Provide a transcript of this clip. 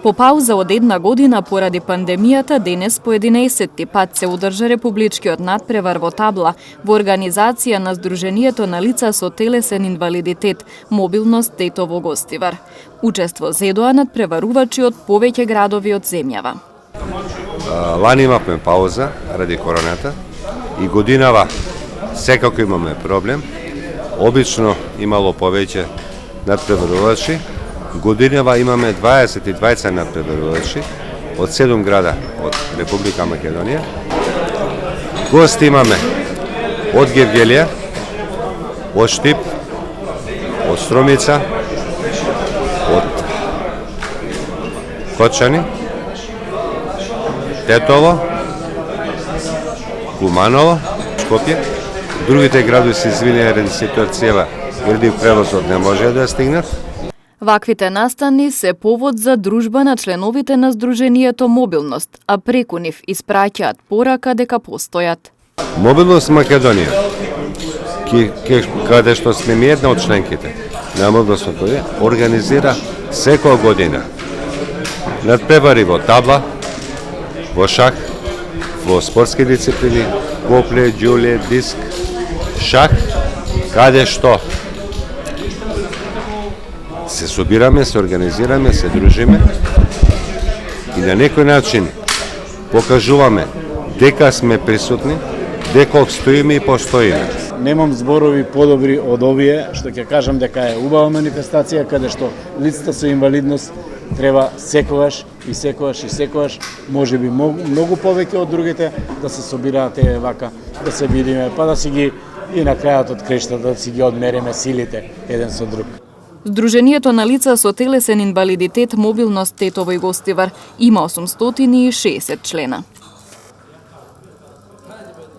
По пауза од една година поради пандемијата, денес по 11 пат се одржа републичкиот надпревар во табла во организација на Сдруженијето на лица со телесен инвалидитет, мобилност Тетово Гостивар. Учество зедоа надпреварувачи од повеќе градови од земјава. Лани имавме пауза ради короната и годинава секако имаме проблем. Обично имало повеќе надпреварувачи. Годинава имаме 22 надпреварувачи од 7 града од Република Македонија. Гости имаме од Гевгелија, од Штип, од Струмица, од Кочани, Тетово, Куманово, Скопје. Другите градови се извинија ради ситуацијава, ради превозот не може да стигнат. Ваквите настани се повод за дружба на членовите на Сдруженијето Мобилност, а преку нив испраќаат порака дека постојат. Мобилност Македонија, каде што сме ми една од членките на Мобилност Македонија, организира секоја година надпревари во табла, во шах, во спортски дисциплини, копле, ѓуле, диск, шах, каде што се собираме, се организираме, се дружиме и на некој начин покажуваме дека сме присутни, дека обстоиме и постоиме. Немам зборови подобри од овие, што ќе кажам дека е убава манифестација, каде што лицата со инвалидност треба секогаш, можеби многу повеќе од другите, да се собираат вака, да се видиме, па да си ги и на крајот од крештата да си ги одмериме силите еден со друг. Сдруженијето на лица со телесен инвалидитет, мобилност Тетово и Гостивар има 860 члена.